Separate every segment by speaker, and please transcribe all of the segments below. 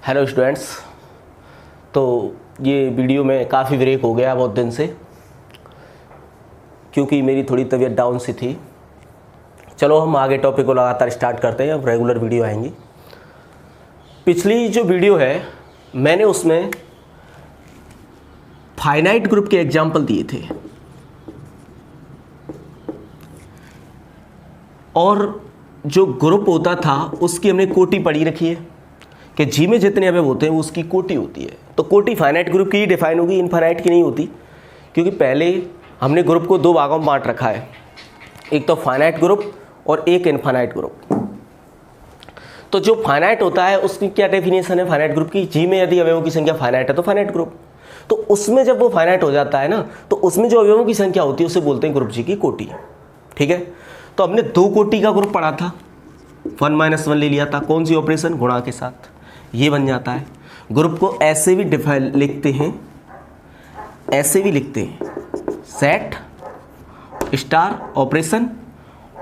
Speaker 1: Hello students. तो ये video में काफ़ी ब्रेक हो गया बहुत दिन से, क्योंकि मेरी थोड़ी तबीयत डाउन सी थी। चलो हम आगे टॉपिक को लगातार स्टार्ट करते हैं। अब रेगुलर वीडियो आएंगी। पिछली जो वीडियो है मैंने उसमें फाइनाइट ग्रुप के एग्जाम्पल दिए थे और जो ग्रुप होता था उसकी हमने कोटि पढ़ी रखी है कि जी में जितने अवयव होते हैं वो उसकी कोटि होती है। तो कोटि फाइनाइट ग्रुप की ही डिफाइन होगी, इनफाइनाइट की नहीं होती, क्योंकि पहले हमने ग्रुप को दो भागों में बांट रखा है, एक तो फाइनाइट ग्रुप और एक इनफाइनाइट ग्रुप। तो जो फाइनाइट होता है उसकी क्या डेफिनेशन है फाइनाइट ग्रुप की? जी में यदि अवयवों की संख्या फाइनाइट है तो फाइनाइट ग्रुप। तो उसमें जब वो फाइनाइट हो जाता है ना, तो उसमें जो अवयवों की संख्या होती है उसे बोलते हैं ग्रुप जी की कोटि। ठीक है, तो हमने दो कोटि का ग्रुप पढ़ा था, 1 - 1 ले लिया था। कौन सी ऑपरेशन? गुणा के साथ। ये बन जाता है। ग्रुप को ऐसे भी डिफाइन लिखते हैं, ऐसे भी लिखते हैं, सेट स्टार ऑपरेशन,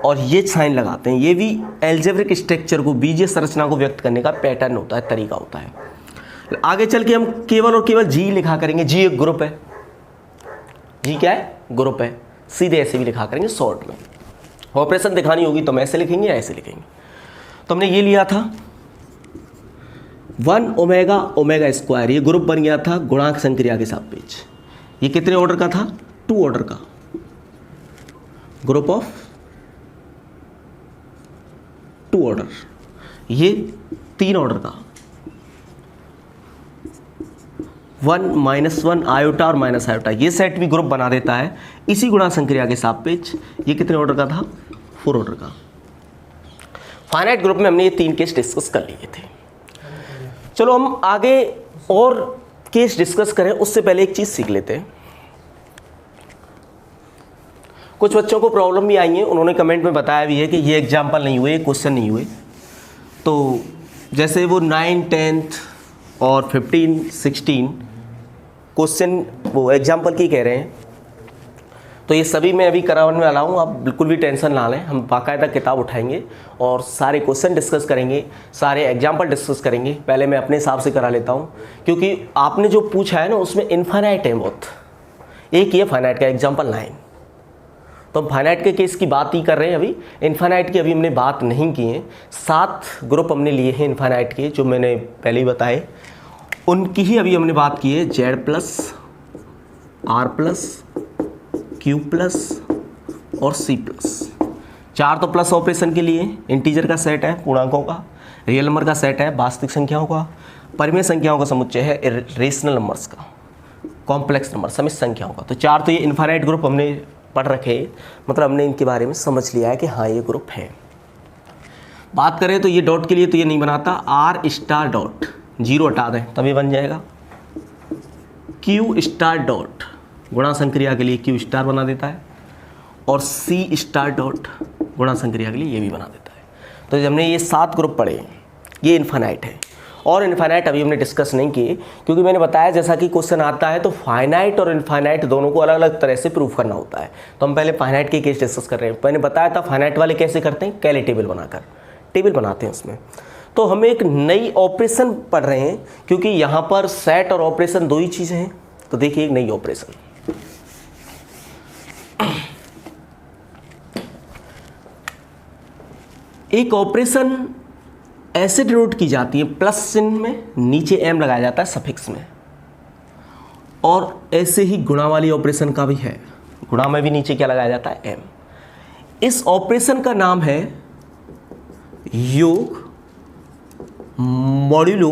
Speaker 1: और ये साइन लगाते हैं। ये भी एल्जेब्रिक स्ट्रक्चर को, बीजीय संरचना को व्यक्त करने का पैटर्न होता है, तरीका होता है। आगे चल के हम केवल और केवल जी लिखा करेंगे। जी एक ग्रुप है। जी क्या है? ग्रुप है। सीधे ऐसे भी लिखा करेंगे शॉर्ट में। ऑपरेशन दिखानी होगी तो हम ऐसे लिखेंगे या ऐसे लिखेंगे। तो हमने ये लिया था 1 ओमेगा ओमेगा स्क्वायर, ये ग्रुप बन गया था गुणांक संक्रिया के सापेक्ष। ये कितने ऑर्डर का था? 2 ऑर्डर का, ग्रुप ऑफ 2 ऑर्डर। ये 3 ऑर्डर का, 1 - 1 आयोटा और माइनस आयोटा। ये सेट भी ग्रुप बना देता है इसी गुणांक संक्रिया के सापेक्ष। ये कितने ऑर्डर का था? 4 ऑर्डर का। फाइनाइट ग्रुप में हमने ये 3 केस डिस्कस कर लिए थे। चलो हम आगे और केस डिस्कस करें उससे पहले एक चीज सीख लेते हैं। कुछ बच्चों को प्रॉब्लम भी आई है, उन्होंने कमेंट में बताया भी है कि ये एग्जाम्पल नहीं हुए, क्वेश्चन नहीं हुए। तो जैसे वो 9, 10th और 15, 16 क्वेश्चन वो एग्जाम्पल की कह रहे हैं, तो ये सभी मैं अभी कराने वाला हूँ। आप बिल्कुल भी टेंशन ना लें। हम बाकायदा किताब उठाएंगे और सारे क्वेश्चन डिस्कस करेंगे, सारे एग्जाम्पल डिस्कस करेंगे। पहले मैं अपने हिसाब से करा लेता हूँ, क्योंकि आपने जो पूछा है ना उसमें इनफाइनाइट है बहुत। एक ये फाइनाइट का एग्जाम्पल 9, तो हम फाइनाइट के केस की बात ही कर रहे हैं अभी। इनफाइनाइट की अभी हमने बात नहीं की है। 7 ग्रुप हमने लिए हैं इनफाइनाइट के, जो मैंने पहले ही बताए, उनकी ही अभी हमने बात की है। Z+, R+, Q+ और C+। 4 तो प्लस ऑपरेशन के लिए, इंटीजर का सेट है, पूर्णांकों का, रियल नंबर का सेट है, वास्तविक संख्याओं का, परिमेय संख्याओं का समुच्चय है, रेशनल नंबर्स का, कॉम्प्लेक्स नंबर, समित संख्याओं का। तो 4 तो ये इनफाइनाइट ग्रुप हमने पढ़ रखे, मतलब हमने इनके बारे में समझ लिया है कि हाँ ये ग्रुप है। बात करें तो ये डॉट के लिए तो ये नहीं बनाता, R* डॉट, 0 हटा दें तब ये बन जाएगा। Q* डॉट गुणा संक्रिया के लिए Q* बना देता है, और C* डॉट गुणा संक्रिया के लिए ये भी बना देता है। तो हमने ये 7 ग्रुप पढ़े, ये इनफाइनाइट है। और इनफाइनाइट अभी हमने डिस्कस नहीं किए, क्योंकि मैंने बताया जैसा कि क्वेश्चन आता है तो फाइनाइट और इनफाइनाइट दोनों को अलग अलग तरह से प्रूफ करना होता है। तो हम पहले फाइनाइट के केस डिस्कस कर रहे हैं। मैंने बताया था फाइनाइट वाले कैसे करते हैं, कैले टेबल बनाकर टेबल बनाते हैं उसमें। तो हम एक नई ऑपरेशन पढ़ रहे हैं, क्योंकि यहाँ पर सेट और ऑपरेशन दो ही चीज़ें हैं। तो देखिए एक नई ऑपरेशन, एक ऑपरेशन ऐसे डिनोट की जाती है प्लस चिन्ह में, नीचे m लगाया जाता है सफिक्स में, और ऐसे ही गुणा वाली ऑपरेशन का भी है, गुणा में भी नीचे क्या लगाया जाता है? m। इस ऑपरेशन का नाम है योग मॉड्यूलो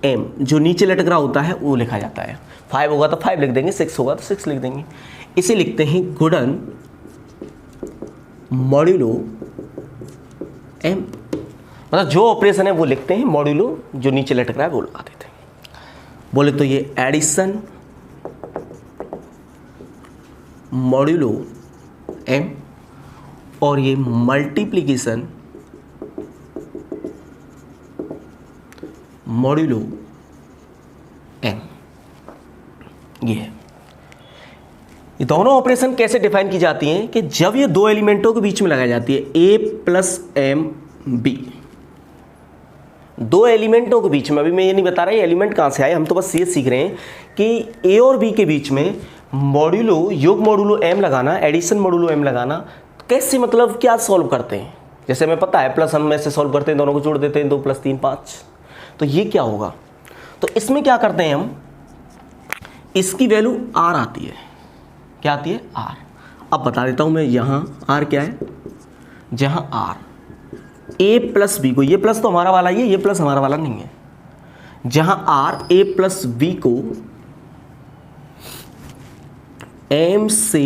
Speaker 1: m। जो नीचे लटक रहा होता है वो लिखा जाता है। 5 होगा तो 5 लिख देंगे, 6 होगा तो 6 लिख देंगे। इसे लिखते हैं गुणन मॉड्यूलो m। मतलब जो ऑपरेशन है वो लिखते हैं, मॉड्यूलो जो नीचे लटक रहा है वो लगा देते हैं। बोले तो ये एडिशन मॉड्यूलो m, और ये मल्टीप्लिकेशन मॉड्यूलो m। ये है। ये दोनों ऑपरेशन कैसे डिफाइन की जाती हैं कि जब ये दो एलिमेंटों के बीच में लगाई जाती है, a + m b, दो एलिमेंटों के बीच में, अभी मैं ये नहीं बता रहा ये एलिमेंट कहाँ से आए, हम तो बस ये सीख रहे हैं कि ए और बी के बीच में मॉड्यूलो, योग मॉड्यूलो एम लगाना, एडिशन मॉड्यूलो एम लगाना, कैसे, मतलब क्या सॉल्व करते हैं। जैसे हमें पता है प्लस हम ऐसे सॉल्व करते हैं, दोनों को जोड़ देते हैं, 2 + 3 5। तो ये क्या होगा, तो इसमें क्या करते हैं हम, इसकी वैल्यू आर आती है, क्या आती है, आर। अब बता देता हूँ मैं, यहाँ आर क्या है, जहाँ आर ए प्लस बी को, ये प्लस तो हमारा वाला ही है, ये प्लस हमारा वाला नहीं है, जहां आर ए प्लस बी को एम से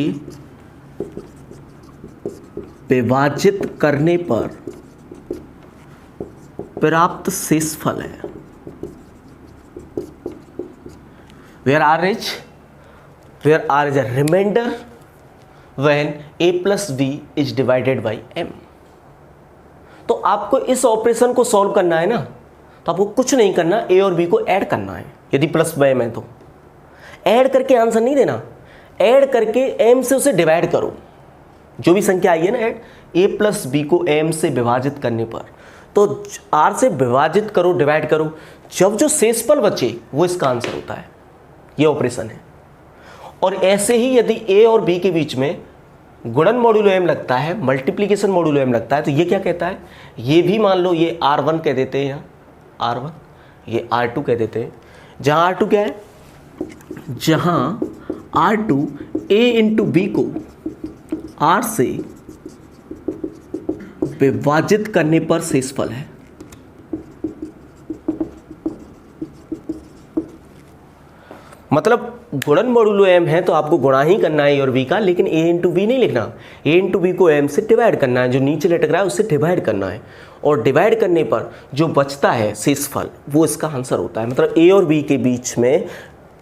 Speaker 1: विभाजित करने पर प्राप्त शेषफल है, where r is a remainder when a plus b is divided by m। तो आपको इस ऑपरेशन को सॉल्व करना है ना, तो आपको कुछ नहीं करना, ए और बी को ऐड करना है। यदि प्लस बाय में तो ऐड करके आंसर नहीं देना, ऐड करके एम से उसे डिवाइड करो, जो भी संख्या आई है ना, ऐड ए प्लस बी को एम से विभाजित करने पर, तो आर से विभाजित करो, डिवाइड करो, जब जो शेषफल बचे वो इसका आंसर होता है। ये ऑपरेशन है। और ऐसे ही यदि ए और बी के बीच में गुणन मॉड्यूलो एम लगता है, मल्टीप्लिकेशन मॉड्यूलो एम लगता है, तो ये क्या कहता है, ये भी मान लो ये R1 कह देते हैं, यहाँ R1, ये R2 कह देते हैं, जहाँ R2 क्या है, जहाँ R2 A इंटू बी को R से विभाजित करने पर शेषफल है। मतलब गुणन मॉड्यूलो एम है तो आपको गुणा ही करना है ए और बी का, लेकिन ए इंटू बी नहीं लिखना, ए इंटू बी को एम से डिवाइड करना है, जो नीचे लटक रहा है उससे डिवाइड करना है, और डिवाइड करने पर जो बचता है शेषफल वो इसका आंसर होता है। मतलब ए और बी के बीच में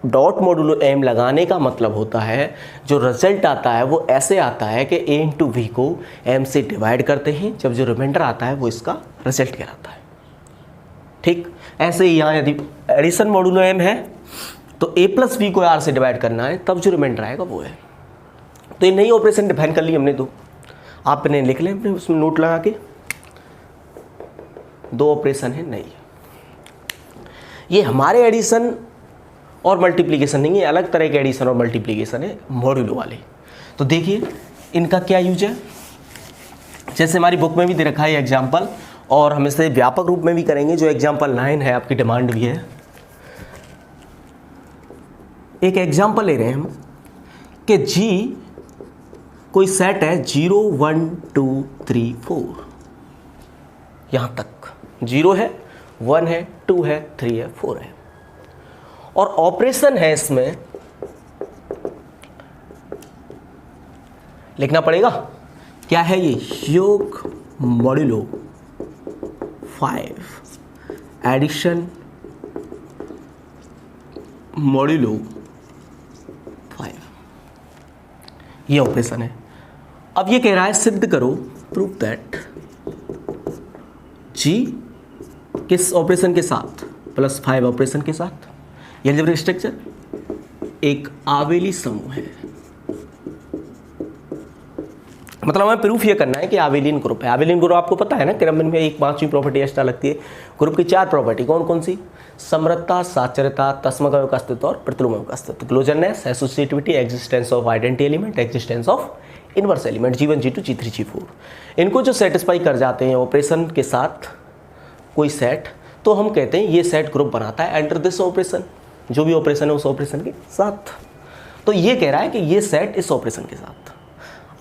Speaker 1: डॉट मॉड्यूलो एम लगाने का मतलब होता है जो रिजल्ट आता है वो ऐसे आता है कि ए इंटू बी को एम से डिवाइड करते हैं, जब जो रिमाइंडर आता है वो इसका रिजल्ट कहलाता है। ठीक, ऐसे ही यहाँ यदि एडिशन मॉड्यूलो एम है तो ए प्लस बी को आर से डिवाइड करना है, तब जो रिमाइंडर आएगा वो है। तो ये नई ऑपरेशन डिफाइन कर ली हमने, दो आपने लिख लें अपने उसमें नोट लगा के, दो ऑपरेशन है नई। ये हमारे एडिशन और मल्टीप्लिकेशन नहीं है, अलग तरह के एडिशन और मल्टीप्लिकेशन है मॉड्यूलो वाले। तो देखिए इनका क्या यूज है, जैसे हमारी बुक में भी दे रखा है एग्जाम्पल, और हम इसे व्यापक रूप में भी करेंगे, जो एग्जाम्पल 9 है, आपकी डिमांड भी है। एक एग्जाम्पल ले रहे हैं हम कि जी कोई सेट है 0 1 2 3 4, यहाँ तक 0 है, 1 है, 2 है, 3 है, 4 है, और ऑपरेशन है इसमें लिखना पड़ेगा, क्या है ये, योग मॉड्यूलो 5, एडिशन मॉड्यूलो 5, ये ऑपरेशन है। अब ये कह रहा है सिद्ध करो, प्रूव दैट जी किस ऑपरेशन के साथ, +5 ऑपरेशन के साथ, ये अलजेब्रिक स्ट्रक्चर एक आवेली समूह है। मतलब हमें प्रूफ ये करना है कि आवेलिन ग्रुप है। आवेलिन ग्रुप आपको पता है ना, क्रमबद्ध में एक 5वीं प्रॉपर्टी एक्स्ट्रा लगती है। ग्रुप की 4 प्रॉपर्टी कौन कौन सी, समृद्धता, साचरता, तस्मकवय का अस्तित्व और प्रतिलोमय का अस्तित्व, closureness, associativity, existence of identity element, existence of inverse element, G1 G2 G3 G4। इनको जो सेटिस्फाई कर जाते हैं ऑपरेशन के साथ कोई सेट, तो हम कहते हैं ये सेट ग्रुप बनाता है अंडर दिस ऑपरेशन, जो भी ऑपरेशन है उस ऑपरेशन के साथ। तो ये कह रहा है कि ये सेट इस ऑपरेशन के साथ।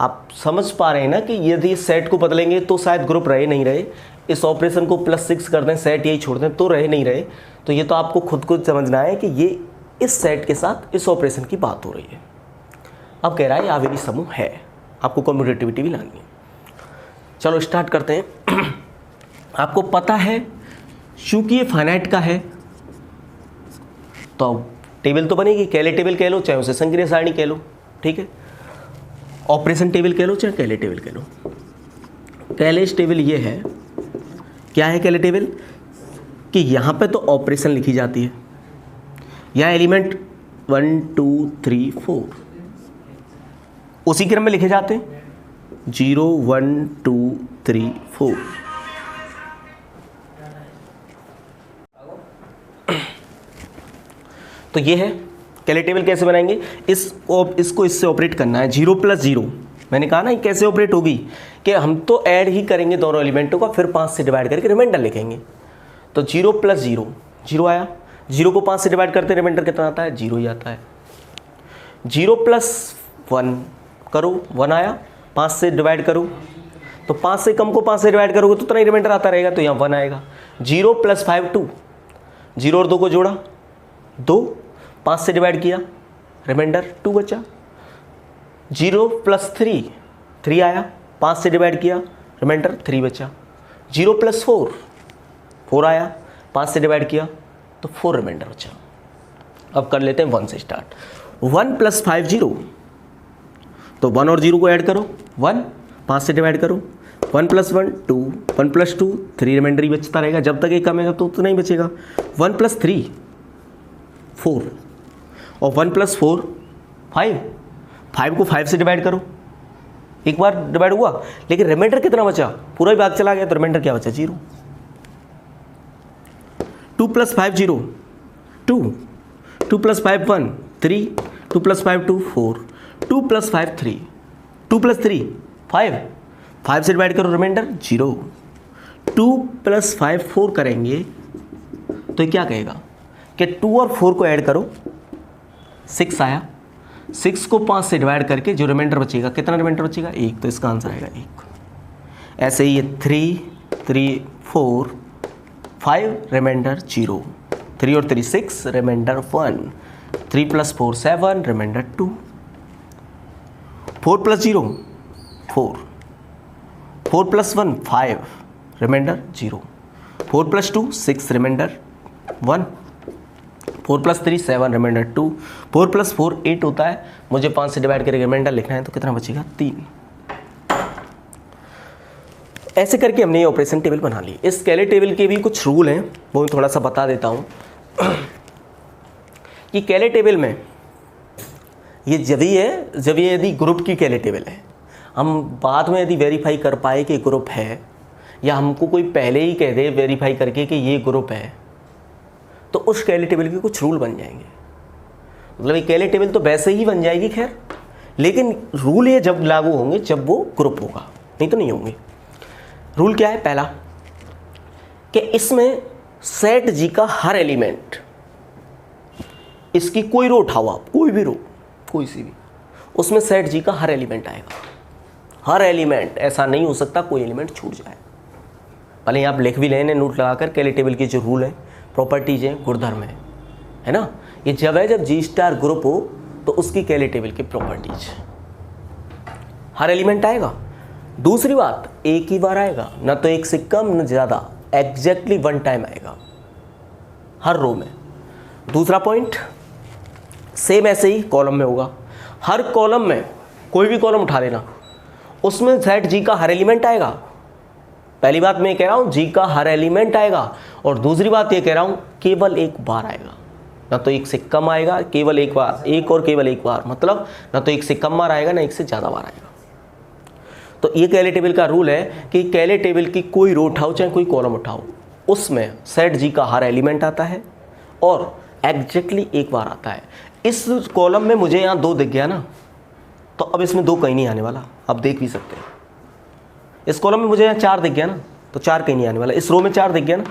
Speaker 1: आप समझ पा रहे हैं ना कि यदि इस सेट को बदलेंगे तो शायद ग्रुप रहे नहीं रहे, इस ऑपरेशन को +6 कर दें, सेट यही छोड़ दें तो रहे नहीं रहे। तो ये तो आपको खुद को समझना है कि ये इस सेट के साथ इस ऑपरेशन की बात हो रही है। अब कह रहा है आवेली समूह है, आपको कम्यूटेटिविटी भी लानी है। चलो स्टार्ट करते हैं। आपको पता है चूंकि ये फाइनाइट का है तो टेबल तो बनेगी, कैले टेबल कह लो चाहे उसे संक्रिय सारणी कह लो, ठीक है, ऑपरेशन टेबल कह लो चाहे कैले टेबल कह लो। कैलेज टेबल ये है, क्या है कैले टेबल, कि यहाँ पे तो ऑपरेशन लिखी जाती है, यहाँ एलिमेंट 1 2 3 4 उसी क्रम में लिखे जाते हैं, 0 1 2 3 4। तो ये है कैले टेबल। कैसे बनाएंगे, इसको इससे ऑपरेट करना है। 0 + 0 मैंने कहा ना ये कैसे ऑपरेट होगी कि हम तो ऐड ही करेंगे दोनों एलिमेंटों का, फिर 5 से डिवाइड करके रिमाइंडर लिखेंगे। तो 0 + 0 0 आया, 0 को 5 से डिवाइड करते रिमाइंडर कितना आता है, 0 ही आता है। 0 + 1 करो, 1 आया, 5 से डिवाइड करो तो 5 से कम को 5 से डिवाइड करोगे तो उतना ही रिमाइंडर आता रहेगा, तो यहाँ 1 आएगा। 0 + 5 2, 0 और 2 को जोड़ा 2, 5 से डिवाइड किया रिमाइंडर 2 बचा। 0 + 3 3 आया, 5 से डिवाइड किया रिमाइंडर 3 बचा। 0 + 4 4 आया, 5 से डिवाइड किया तो 4 रिमाइंडर बचा। अब कर लेते हैं 1 से स्टार्ट। 1 + 5 0, तो 1 और 0 को ऐड करो 1, 5 से डिवाइड करो 1 + 1 2, 1 + 2 3 रिमाइंडर ही बचता रहेगा, जब तक एक कमेगा तो उतना ही बचेगा। 1 + 3 4 और 1 + 4 5, 5 को 5 से डिवाइड करो, एक बार डिवाइड हुआ लेकिन रिमाइंडर कितना बचा, पूरा ही भाग चला गया तो रिमाइंडर क्या बचा, 0। 2 + 5 0 2, 2 + 5 1 3, 2 + 5 2 4, 2 + 5 3, 2 + 3 5, 5 से डिवाइड करो रिमाइंडर 0। 2 + 5 4 करेंगे तो ये क्या कहेगा कि 2 और 4 को ऐड करो 6 आया, 6 को 5 से डिवाइड करके जो रिमाइंडर बचेगा, कितना रिमाइंडर बचेगा 1, तो इसका आंसर आएगा 1। ऐसे ही ये 3 3 4 5 रिमाइंडर 0, 3 और 3 6 remainder 1, 3 + 4 7 remainder 2, 4 + 0 4, 4 + 1 5 remainder 0, 4 + 2 6 remainder 1, 4 + 3 7 remainder 2, 4 + 4 8 होता है, मुझे 5 से डिवाइड करके रिमाइंडर लिखना है तो कितना बचेगा 3। ऐसे करके हमने ये ऑपरेशन टेबल बना ली। इस कैले टेबल के भी कुछ रूल हैं, वो मैं थोड़ा सा बता देता हूँ कि कैले टेबल में ये जब ये यदि ग्रुप की कैले टेबल है, हम बाद में यदि वेरीफाई कर पाए कि ग्रुप है, या हमको कोई पहले ही कह दे वेरीफाई करके कि ये ग्रुप है, तो उस कैले टेबल के कुछ रूल बन जाएंगे। मतलब ये कैले टेबल तो वैसे ही बन जाएगी खैर, लेकिन रूल ये जब लागू होंगे जब वो ग्रुप होगा, नहीं तो नहीं होंगे। रूल क्या है, पहला कि इसमें सेट जी का हर एलिमेंट, इसकी कोई रो उठाओ आप, कोई भी रो, कोई सी भी, उसमें सेट जी का हर एलिमेंट आएगा। हर एलिमेंट, ऐसा नहीं हो सकता कोई एलिमेंट छूट जाए। भले आप लिख भी लें नोट लगाकर, कैले टेबल के जो रूल हैं, प्रॉपर्टीज हैं, गुणधर्म है ना, ये जब G* ग्रुप हो तो उसकी कैले टेबल की प्रॉपर्टीज, हर एलिमेंट आएगा। दूसरी बात, एक ही बार आएगा, ना तो एक से कम न ज़्यादा, एग्जैक्टली 1 टाइम आएगा हर रो में। दूसरा पॉइंट, सेम ऐसे ही कॉलम में होगा, हर कॉलम में कोई भी कॉलम उठा लेना, उसमें सेट जी का हर एलिमेंट आएगा। पहली बात मैं कह रहा हूँ जी का हर एलिमेंट आएगा, और दूसरी बात ये कह रहा हूँ केवल एक बार आएगा, ना तो एक से कम आएगा, केवल एक बार, एक और केवल एक बार, मतलब ना तो एक से कम बार आएगा ना एक से ज़्यादा बार आएगा। तो ये कैले टेबल का रूल है कि कैले टेबल की कोई रो उठाओ चाहे कोई कॉलम उठाओ, उसमें सेट जी का हर एलिमेंट आता है और एग्जैक्टली एक बार आता है। इस कॉलम में मुझे यहाँ 2 दिख गया ना, तो अब इसमें 2 कहीं नहीं आने वाला, आप देख भी सकते हैं। इस कॉलम में मुझे यहाँ 4 दिख गया ना, तो 4 कहीं नहीं आने वाला। इस रो में 4 दिख गया ना,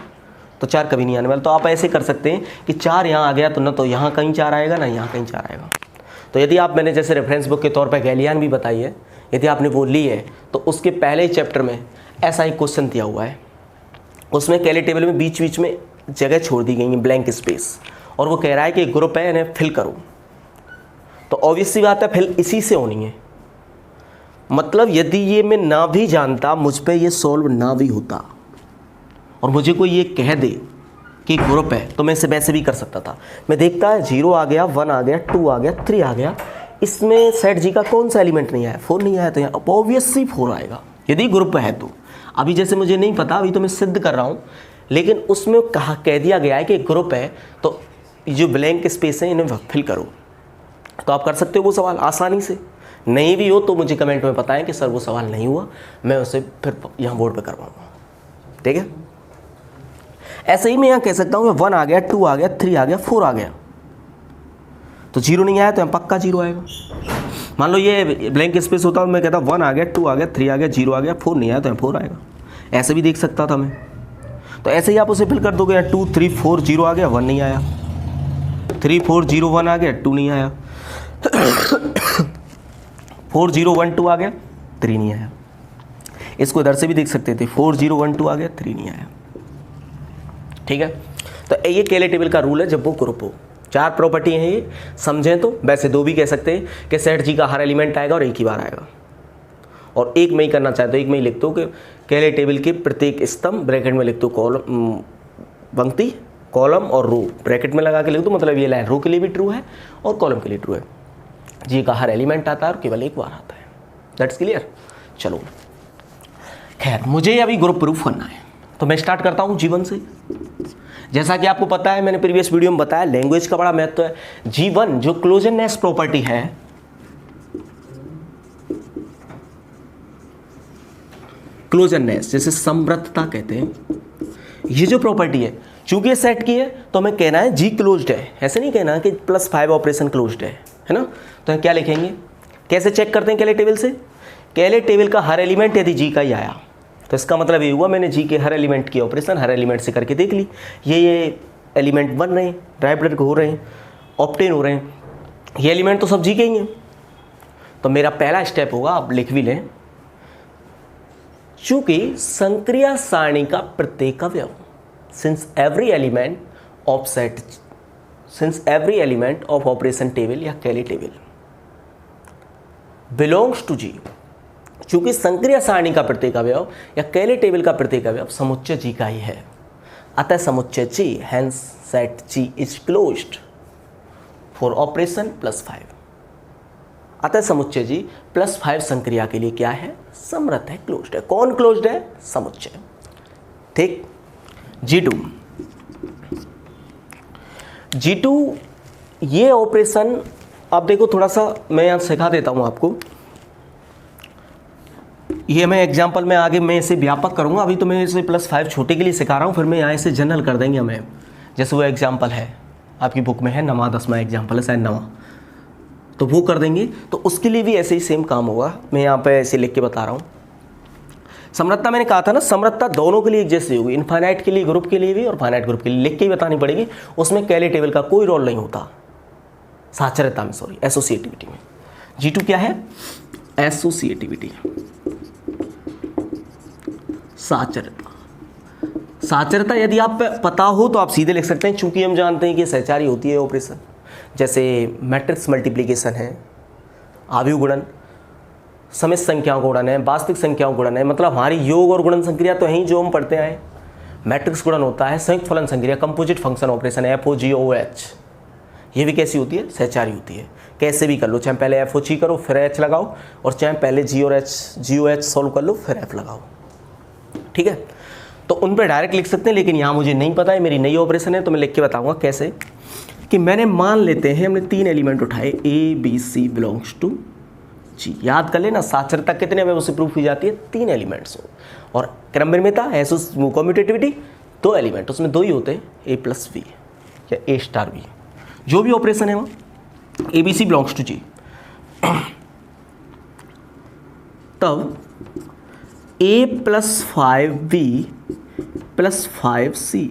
Speaker 1: तो 4 कभी नहीं आने वाला। तो आप ऐसे कर सकते हैं कि 4 यहाँ आ गया तो ना तो यहाँ कहीं 4 आएगा ना यहाँ कहीं 4 आएगा। तो यदि आप, मैंने जैसे रेफरेंस बुक के तौर पर गैलियन भी बताई है, यदि आपने वो ली है तो उसके पहले चैप्टर में ऐसा ही क्वेश्चन दिया हुआ है, उसमें कैले टेबल में बीच बीच में जगह छोड़ दी गई है, ब्लैंक स्पेस, और वो कह रहा है कि ग्रुप है इन्हें फिल करो। तो ऑब्वियस सी बात है फिल इसी से होनी है। मतलब यदि ये मैं ना भी जानता, मुझ पे ये सॉल्व ना भी होता, और मुझे कोई ये कह दे कि ग्रुप है, तो मैं इसे वैसे भी कर सकता था। मैं देखता है 0 आ गया, 1 आ गया, 2 आ गया, 3 आ गया, इसमें सेट जी का कौन सा एलिमेंट नहीं आया, 4 नहीं आया, तो यहाँ ऑब्वियसली 4 आएगा यदि ग्रुप है तो। अभी जैसे मुझे नहीं पता, अभी तो मैं सिद्ध कर रहा हूँ, लेकिन उसमें कह दिया गया है कि ग्रुप है तो जो ब्लैंक स्पेस है इन्हें फिल करो। तो आप कर सकते हो वो सवाल आसानी से। नहीं भी हो तो मुझे कमेंट में बताएं कि सर वो सवाल नहीं हुआ, मैं उसे फिर यहाँ बोर्ड पे करवाऊँगा, ठीक है। ऐसे ही मैं यहाँ कह सकता हूँ कि 1 आ गया, 2 आ गया, 3 आ गया, 4 आ गया, तो 0 नहीं आया तो यहाँ पक्का 0 आएगा। मान लो ये ब्लैंक स्पेस होता, मैं कहता 1 आ गया, 2 आ गया, 3 आ गया, 0 आ गया, 4 नहीं आया तो यहाँ 4 आएगा। ऐसे भी देख सकता था मैं। तो ऐसे ही आप उसे फिल कर दोगे, यहाँ 2 3 4 0 आ गया, 1 नहीं आया, 3 4 0 1 आ गया, 2 नहीं आया, 4 0 1 2 आ गया, 3 नहीं आया। इसको इधर से भी देख सकते थे, 4 0 1 2 आ गया, 3 नहीं आया। ठीक है, तो ये केले टेबल का रूल है जब वो ग्रुप हो। 4 प्रॉपर्टी हैं ये, समझें तो। वैसे 2 भी कह सकते हैं कि सेट जी का हर एलिमेंट आएगा और एक ही बार आएगा, और एक में ही करना चाहे तो एक में ही लिख दो कि केले टेबल के प्रत्येक स्तंभ, ब्रैकेट में लिख दो कॉलम, पंक्ति, कॉलम और रो ब्रैकेट में लगा के लिख दो, मतलब ये लाइन रो के लिए भी ट्रू है और कॉलम के लिए ट्रू है। जी का हर एलिमेंट आता है और केवल एक बार आता है। That's clear. चलो खैर, मुझे अभी ग्रुप प्रूफ करना है, तो मैं स्टार्ट करता हूँ G1 से। जैसा कि आपको पता है, मैंने प्रीवियस वीडियो में बताया, लैंग्वेज का बड़ा महत्व है। G1 जो क्लोजरनेस प्रॉपर्टी है, क्लोजरनेस जैसे समृद्धता कहते हैं, ये जो प्रॉपर्टी है, चूंकि ये सेट की है तो हमें कहना है G क्लोज्ड है। ऐसे नहीं कहना कि +5 ऑपरेशन क्लोज्ड है ना। तो हम क्या लिखेंगे, कैसे चेक करते हैं केले टेबल से? केले टेबल का हर एलिमेंट यदि G का ही आया तो इसका मतलब ये हुआ मैंने G के हर एलिमेंट की ऑपरेशन हर एलिमेंट से करके देख ली। ये एलिमेंट बन रहे हैं, ड्राइव हो रहे हैं, ऑप्टेन हो रहे हैं, ये एलिमेंट तो सब G के ही हैं। तो मेरा पहला स्टेप होगा, आप लिख भी लें, चूंकि संक्रिया सारणी का प्रत्येक अवयव, since every element of operation table या केले टेबल बिलोंग्स टू G, चूंकि संक्रिया सारणी का प्रत्येक अवयव या केले टेबल का प्रत्येक अवयव समुच्चय G का ही है, अतः समुच्चय G, hence set G is closed for operation +5। अतः समुच्चय G +5 संक्रिया के लिए क्या है? समृद्ध है, क्लोज्ड है। कौन क्लोज्ड है? समुच्चय। ठीक। G2 ये ऑपरेशन आप देखो, थोड़ा सा मैं यहाँ सिखा देता हूँ आपको। ये मैं एग्जाम्पल में आगे मैं इसे व्यापक करूँगा, अभी तो मैं इसे +5 छोटे के लिए सिखा रहा हूँ, फिर मैं यहाँ इसे जनरल कर देंगे हमें। जैसे वो एग्जाम्पल है आपकी बुक में है, 9वां 10वां एग्जाम्पल है, शायद 9वां, तो वो कर देंगे। तो उसके लिए भी ऐसे ही सेम काम होगा, मैं यहाँ पे ऐसे लिख के बता रहा हूँ। समृद्धता मैंने कहा था ना, समृद्धता दोनों के लिए एक जैसी होगी, इनफाइनाइट के लिए ग्रुप के लिए भी और फाइनाइट ग्रुप के लिए, लिख के ही बतानी पड़ेगी। उसमें केले टेबल का कोई रोल नहीं होता, साचर्यता में, सॉरी, एसोसिएटिविटी में। G2 क्या है? एसोसिएटिविटी, साचर्यता। साचर्यता यदि आप पता हो तो आप सीधे लिख सकते हैं, चूंकि हम जानते हैं कि सहचारी होती है ऑपरेशन, जैसे मैट्रिक्स मल्टीप्लिकेशन है, आव्यूह गुणन, समित संख्याओं का गुणन है, वास्तविक संख्याओं का गुणन है, मतलब हमारी योग और गुणन संक्रिया तो यही जो हम पढ़ते आए। मैट्रिक्स गुणन होता है, संयुक्त फलन संक्रिया, कंपोजिट फंक्शन ऑपरेशन है, FOGOH, ये भी कैसी होती है? सहचारी होती है। कैसे भी कर लो, चाहे पहले FOG करो फिर H लगाओ, और चाहे पहले GOH सॉल्व कर लो फिर F लगाओ। ठीक है, तो उन पर डायरेक्ट लिख सकते हैं, लेकिन यहाँ मुझे नहीं पता है, मेरी नई ऑपरेशन है तो मैं लिख के बताऊँगा कैसे। कि मैंने मान लेते हैं, हमने 3 एलिमेंट उठाए, ABC बिलोंग्स टू G। याद कर लेना, साचर्यता कितने में उसे प्रूफ की जाती है? 3 एलिमेंट्स हो, और क्रम निर्मिता कम्यूटेटिविटी 2 एलिमेंट, उसमें 2 ही होते हैं, A+B या A*B, जो भी ऑपरेशन है वो ABC बिलोंग्स टू G। तब A+5B +5C,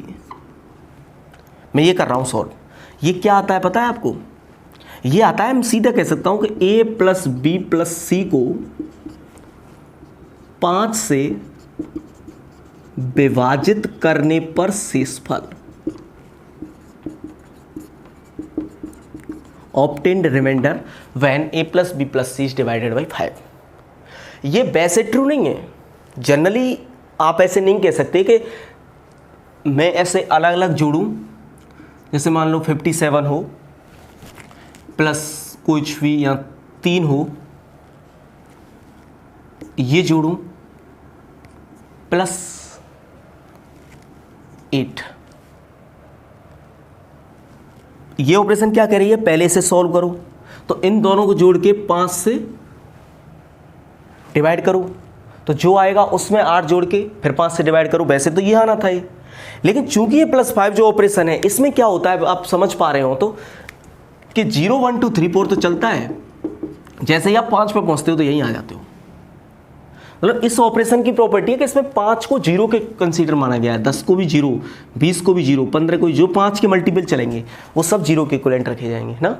Speaker 1: मैं ये कर रहा हूँ सॉल्व। ये क्या आता है पता है आपको? ये आता है, मैं सीधा कह सकता हूं कि A+B+C को 5 से विभाजित करने पर शेषफल, obtained remainder when A+B+C is divided by 5। ये वैसे ट्रू नहीं है, जनरली आप ऐसे नहीं कह सकते कि मैं ऐसे अलग अलग जोड़ूं, जैसे मान लो 57 हो प्लस कुछ भी या 3 हो, ये जोड़ूं +8। ये ऑपरेशन क्या कर रही है? पहले से सॉल्व करो, तो इन दोनों को जोड़ के 5 से डिवाइड करो, तो जो आएगा उसमें 8 जोड़ के फिर 5 से डिवाइड करो। वैसे तो ये आना था ये, लेकिन चूंकि ये +5 जो ऑपरेशन है, इसमें क्या होता है आप समझ पा रहे हो, तो कि 0 1 2 3 4 तो चलता है, जैसे ही आप 5 पे पहुंचते हो तो यहीं आ जाते हो। मतलब इस ऑपरेशन की प्रॉपर्टी है कि इसमें 5 को 0 के कंसीडर माना गया है, 10 को भी 0, 20 को भी 0, 15 को, जो 5 के मल्टीपल चलेंगे वो सब 0 के इक्विवेलेंट रखे जाएंगे ना,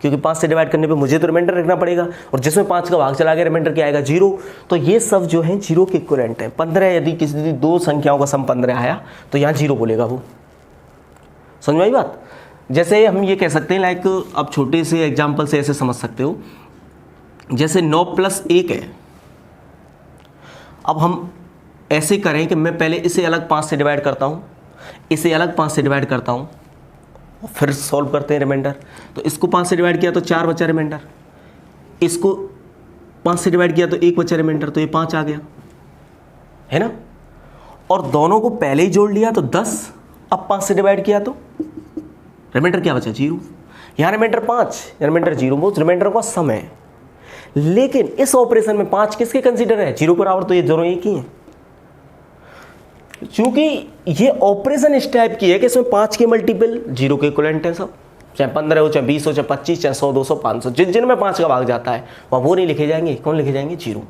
Speaker 1: क्योंकि 5 से डिवाइड करने पे मुझे तो रिमाइंडर रखना पड़ेगा, और जिसमें 5 का भाग चला गया रिमाइंडर क्या आएगा 0। तो ये सब जो है 0 के इक्विवेलेंट है। 15 यदि किसी दो संख्याओं का सम 15 आया तो यहाँ 0 बोलेगा वो। समझ में आई बात? जैसे हम ये कह सकते हैं, लाइक अब छोटे से एग्जाम्पल से ऐसे समझ सकते हो, जैसे 9 + 1 है। अब हम ऐसे करें कि मैं पहले इसे अलग 5 से डिवाइड करता हूँ, इसे अलग 5 से डिवाइड करता हूँ, और फिर सॉल्व करते हैं रिमाइंडर। तो इसको 5 से डिवाइड किया तो 4 बचा रिमाइंडर, इसको 5 से डिवाइड किया तो 1 बचा रिमाइंडर, तो ये 5 आ गया, है ना। और दोनों को पहले ही जोड़ लिया तो 10, अब 5 से डिवाइड किया तो रिमाइंडर क्या बचा 0। यहाँ रिमाइंडर 5, रिमाइंडर 0, वो रिमाइंडर का सम है। लेकिन इस ऑपरेशन में 5 किसके कंसीडर है, 0 बराबर, तो ये दोनों एक ही हैं। क्योंकि ये ऑपरेशन इस टाइप की है कि इसमें 5 के मल्टीपल 0 के इक्विवेलेंट है सब, चाहे 15 हो, चाहे 20 हो, चाहे 25, चाहे 100, 200, 500, जिनमें 5 का भाग जाता है वहाँ वो नहीं लिखे जाएंगे। कौन लिखे जाएंगे 0।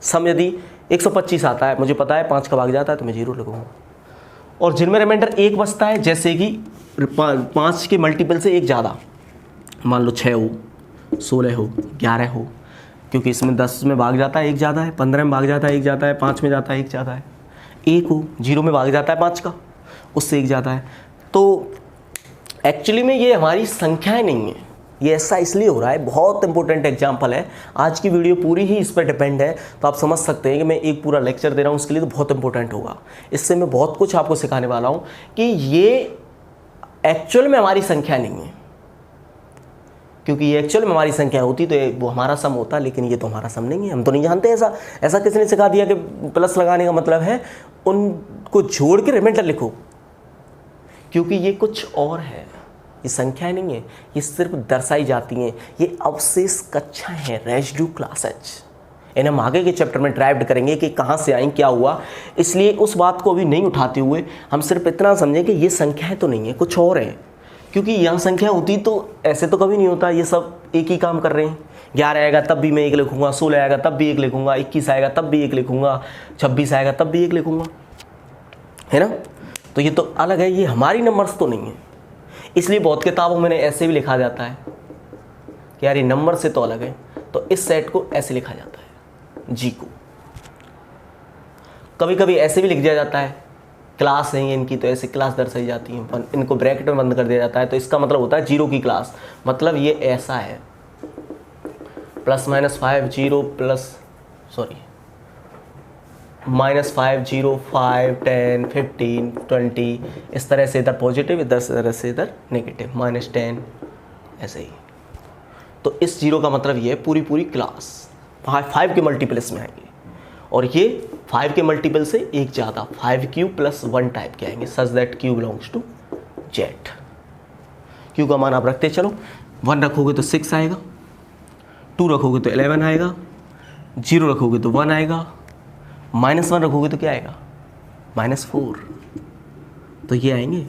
Speaker 1: सम यदि 125 आता है, मुझे पता है 5 का भाग जाता है, तो मैं 0 लिखूँगा। और जिनमें रिमाइंडर 1 बचता है, जैसे कि 5 के मल्टीपल से एक ज़्यादा, मान लो 6 हो, 16 हो, 11 हो, क्योंकि इसमें 10 में भाग जाता है 1 ज़्यादा है, 15 में भाग जाता है 1 ज़्यादा है, 5 में जाता है 1 ज़्यादा है, 1 हो, 0 में भाग जाता है 5 का, उससे 1 ज़्यादा है। तो एक्चुअली में ये हमारी संख्याएं नहीं है, ये ऐसा इसलिए हो रहा है। बहुत इंपॉर्टेंट एग्जाम्पल है, आज की वीडियो पूरी ही इस पर डिपेंड है। तो आप समझ सकते हैं कि मैं एक पूरा लेक्चर दे रहा हूँ उसके लिए, तो बहुत इंपॉर्टेंट होगा। इससे मैं बहुत कुछ आपको सिखाने वाला हूँ कि ये एक्चुअल में हमारी संख्या नहीं है, क्योंकि ये एक्चुअल में हमारी संख्या होती तो वो हमारा सम होता, लेकिन ये तो हमारा सम नहीं है। हम तो नहीं जानते ऐसा किसने सिखा दिया कि प्लस लगाने का मतलब है उनको जोड़ के रिमाइंडर लिखो, क्योंकि ये कुछ और है, ये संख्या नहीं है, ये सिर्फ दर्शाई जाती हैं, ये अवशेष कक्षाएं हैं, रेसिड्यू क्लासेज। इन्हें हम आगे के चैप्टर में ड्राइव करेंगे कि कहाँ से आई, क्या हुआ। इसलिए उस बात को अभी नहीं उठाते हुए हम सिर्फ इतना समझें कि ये संख्याएं तो नहीं है, कुछ और है। क्योंकि यहाँ संख्या होती तो ऐसे तो कभी नहीं होता, ये सब एक ही काम कर रहे हैं। 11 आएगा तब भी मैं 1 लिखूंगा, 16 आएगा तब भी 1 लिखूंगा, 21 आएगा तब भी 1 लिखूंगा, 26 आएगा तब भी 1 लिखूंगा, है ना। तो ये तो अलग है, ये हमारी नंबर्स तो नहीं है। इसलिए बहुत किताबों में ऐसे भी लिखा जाता है कि यार ये नंबर से तो अलग है, तो इस सेट को ऐसे लिखा जाता है, जी को। कभी कभी ऐसे भी लिख दिया जाता है, क्लास है इनकी तो ऐसे क्लास दर्शाई जाती है, इनको ब्रैकेट में बंद कर दिया जाता है, तो इसका मतलब होता है 0 की क्लास। मतलब ये ऐसा है, ±5 0 -5 0 5 10 15 20, इस तरह से इधर पॉजिटिव, इधर से इधर नेगेटिव, -10, ऐसे ही। तो इस 0 का मतलब ये पूरी क्लास 5 के मल्टीपल इसमें आएंगे, और ये 5 के मल्टीपल से एक ज़्यादा 5q + 1 टाइप के आएंगे, such that q belongs to z। q का मान आप रखते चलो, 1 रखोगे तो 6 आएगा, 2 रखोगे तो 11 आएगा, 0 रखोगे तो 1 आएगा, -1 रखोगे तो क्या आएगा -4, तो ये आएंगे।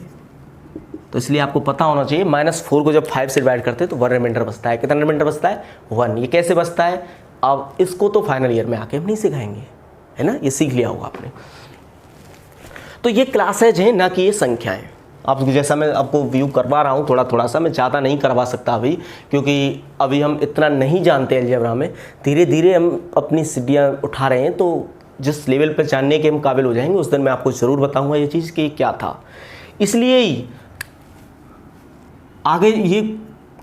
Speaker 1: तो इसलिए आपको पता होना चाहिए, -4 को जब 5 से डिवाइड करते हैं तो 1 रिमाइंडर बचता है। कितना रिमाइंडर बचता है 1। ये कैसे बचता है, अब इसको तो फाइनल ईयर में आके हम नहीं सिखाएंगे, है ना, ये सीख लिया होगा आपने। तो ये क्लासेज हैं, ना कि ये संख्याएं। आप जैसा मैं आपको व्यू करवा रहा हूँ थोड़ा सा, मैं ज़्यादा नहीं करवा सकता अभी, क्योंकि अभी हम इतना नहीं जानते अलजेब्रा में। धीरे धीरे हम अपनी सीढ़ियाँ उठा रहे हैं, तो जिस लेवल पर जानने के हम काबिल हो जाएंगे उस दिन मैं आपको ज़रूर बताऊँगा ये चीज़ कि क्या था। इसलिए ही आगे ये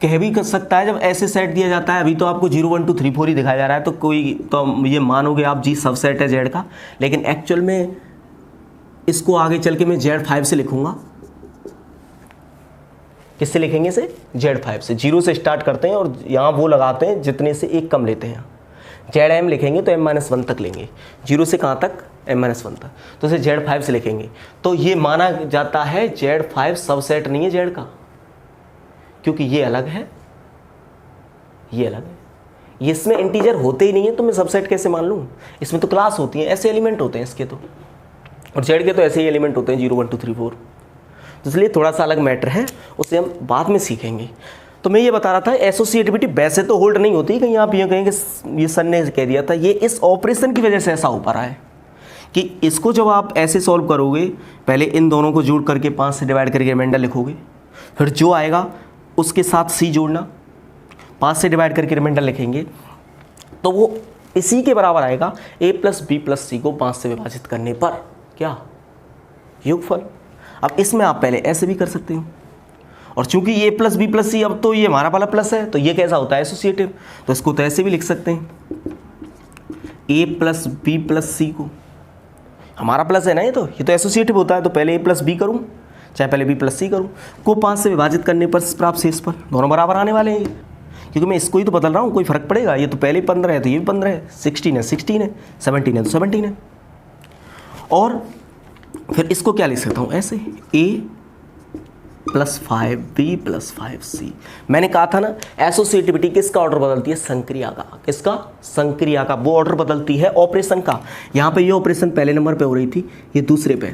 Speaker 1: कह भी कर सकता है, जब ऐसे सेट दिया जाता है, अभी तो आपको 0 1 2 3 4 ही दिखाया जा रहा है, तो कोई तो ये मानोगे आप जी सब सेट है जेड का, लेकिन एक्चुअल में इसको आगे चल के मैं Z5 से लिखूंगा। किससे लिखेंगे इसे, Z5 से। 0 से स्टार्ट करते हैं और यहाँ वो लगाते हैं जितने से एक कम लेते हैं। ZM लिखेंगे तो M-1 तक लेंगे, 0 से कहाँ तक, M-1 तक, तो इसे Z5 से लिखेंगे। तो ये माना जाता है Z5 सबसेट नहीं है Z का, क्योंकि ये अलग है, ये अलग है, ये इसमें इंटीजर होते ही नहीं है, तो मैं सबसेट कैसे मान लूँ। इसमें तो क्लास होती है, ऐसे एलिमेंट होते हैं इसके तो, और Z के तो ऐसे ही एलिमेंट होते हैं 0 1 2 3 4। तो इसलिए थोड़ा सा अलग मैटर है, उसे हम बाद में सीखेंगे। तो मैं ये बता रहा था एसोसिएटिविटी वैसे तो होल्ड नहीं होती, कहीं आप ये कहेंगे ये सर ने कह दिया था, ये इस ऑपरेशन की वजह से ऐसा हो पा रहा है कि इसको जब आप ऐसे सॉल्व करोगे, पहले इन दोनों को जोड़ करके 5 से डिवाइड करके रिमाइंडर लिखोगे, फिर जो आएगा उसके साथ सी जोड़ना, 5 से डिवाइड करके रिमाइंडर लिखेंगे, तो वो इसी के बराबर आएगा a प्लस बी प्लस सी को 5 से विभाजित करने पर क्या, योगफल। अब इसमें आप पहले ऐसे भी कर सकते हो, और चूंकि ये प्लस बी प्लस सी, अब तो ये हमारा वाला प्लस है, तो ये कैसा होता है एसोसिएटिव, तो इसको तो ऐसे भी लिख सकते हैं, a प्लस बी प्लस सी को, हमारा प्लस है ना ये तो एसोसिएटिव होता है, तो पहले a प्लस बी करूँ चाहे पहले b प्लस सी करूँ, को 5 से विभाजित करने पर प्राप्त शेष पर दोनों बराबर आने वाले हैं, क्योंकि मैं इसको ही तो बदल रहा हूँ, कोई फर्क पड़ेगा, ये तो पहले 15 है तो ये भी 15 है, 16 है 16 है, 17 है तो 17 है। और फिर इसको क्या लिख सकता हूँ ऐसे, a plus 5b plus 5c। मैंने कहा था ना एसोसिएटिविटी किसका ऑर्डर बदलती है, संक्रिया का, किसका, संक्रिया का, वो ऑर्डर बदलती है ऑपरेशन का। यहाँ पे ये ऑपरेशन पहले नंबर पे हो रही थी, ये दूसरे पे,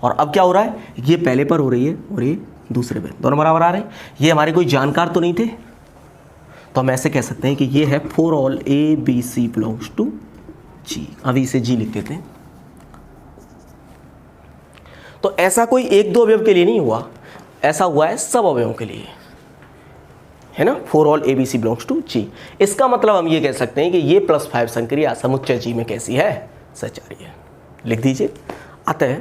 Speaker 1: और अब क्या हो रहा है, ये पहले पर हो रही है और ये दूसरे पे, दोनों बराबर आ रहे हैं। ये हमारे कोई जानकार तो नहीं थे, तो हम ऐसे कह सकते हैं कि ये है for all A B C belongs to G. अभी इसे जी लिख देते हैं। तो ऐसा कोई एक दो अवयव के लिए नहीं हुआ, ऐसा हुआ है सब अवयवों के लिए, है ना, for all A B C belongs to G. इसका मतलब हम ये कह सकते हैं कि ये +5 संक्रिया समुच्चय जी में कैसी है, सचारी है। लिख दीजिए, अतः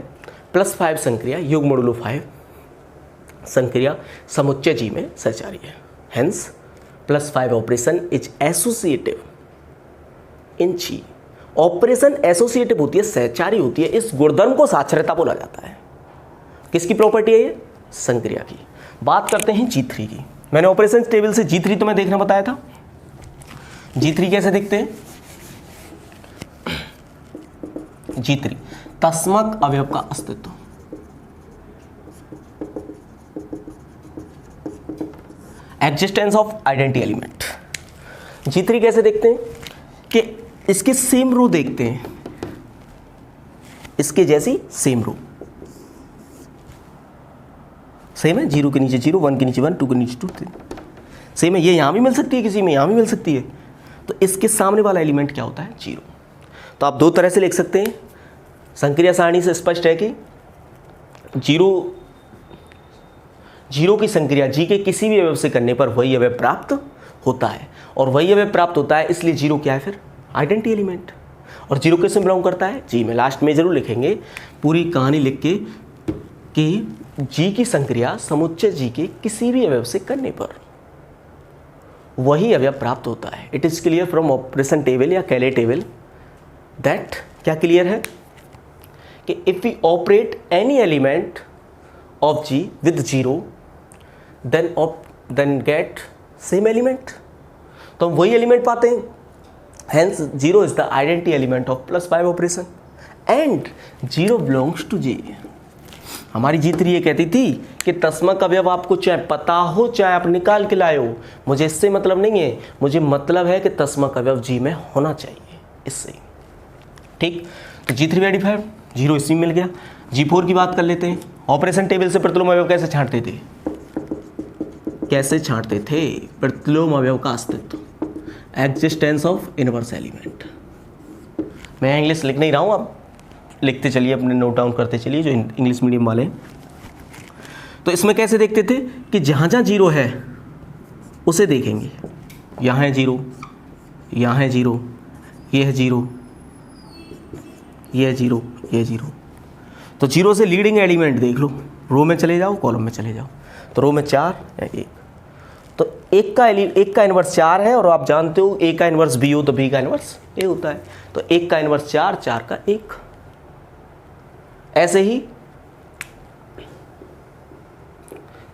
Speaker 1: +5 संक्रिया योग मोडुलो 5 संक्रिया समुच्चय जी में सचारी है। Hence +5 operation is associative in G. Operation associative होती है, सहचारी होती है, इस गुणधर्म को साक्षरता बोला जाता है। किसकी प्रॉपर्टी है ये, संक्रिया की। बात करते हैं G3 की। मैंने ऑपरेशन टेबल से G3 तुम्हें देखना बताया था। G3 कैसे दिखते हैं, G3 तस्मक अवयव का अस्तित्व, existence of identity element. G3 कैसे देखते हैं कि इसके सेम रो देखते हैं, इसके जैसी सेम रो, सेम है, 0 के नीचे 0, 1 के नीचे 1, 2 के नीचे 2, 3 सेम है। ये यहां भी मिल सकती है, किसी में यहां भी मिल सकती है, तो इसके सामने वाला एलिमेंट क्या होता है, 0। तो आप दो तरह से लिख सकते हैं, संक्रिया सारणी से स्पष्ट है कि 0 की संक्रिया जी के किसी भी अवयव से करने पर वही अवयव प्राप्त होता है, और वही अवयव प्राप्त होता है, इसलिए 0 क्या है फिर, आइडेंटिटी एलिमेंट। और 0 किस में बिलोंग करता है, जी में। लास्ट में जरूर लिखेंगे पूरी कहानी लिख के कि जी की संक्रिया समुच्चय जी के किसी भी अवयव से करने पर वही अवयव प्राप्त होता है। It is clear from operation table या कैले टेबल दैट, क्या क्लियर है कि if we operate any element of G with 0 then get same element, तो हम वही एलिमेंट पाते हैं। Hence 0 is the identity element of +5 operation and 0 belongs to G। हमारी G3 ये कहती थी कि तस्मक अवयव आपको चाहे पता हो चाहे आप निकाल के लाए हो, मुझे इससे मतलब नहीं है, मुझे मतलब है कि तस्मक अवयव G में होना चाहिए, इससे। ठीक, तो G3 वेरीफाइड, 0 इसी में मिल गया। G4 की बात कर लेते हैं। ऑपरेशन टेबल से प्रतिलोम अवयव कैसे छांटते थे, कैसे छांटते थे, प्रतिलोम अवयव का अस्तित्व, एग्जिस्टेंस ऑफ इनवर्स एलिमेंट। मैं इंग्लिश लिख नहीं रहा हूँ, आप लिखते चलिए, अपने नोट डाउन करते चलिए जो इंग्लिश मीडियम वाले हैं। तो इसमें कैसे देखते थे कि जहाँ जहाँ 0 है उसे देखेंगे, यहाँ है 0, यहाँ है 0, ये है 0, ये है 0, ये 0। तो 0 से लीडिंग एलिमेंट देख लो, रो में चले जाओ, कॉलम में चले जाओ। तो रो में 4 या 1, तो एक का इनवर्स 4 है, और आप जानते हो ए का इनवर्स बी हो तो बी का इनवर्स ए होता है। तो 1 का इनवर्स 4, 4 का 1। ऐसे ही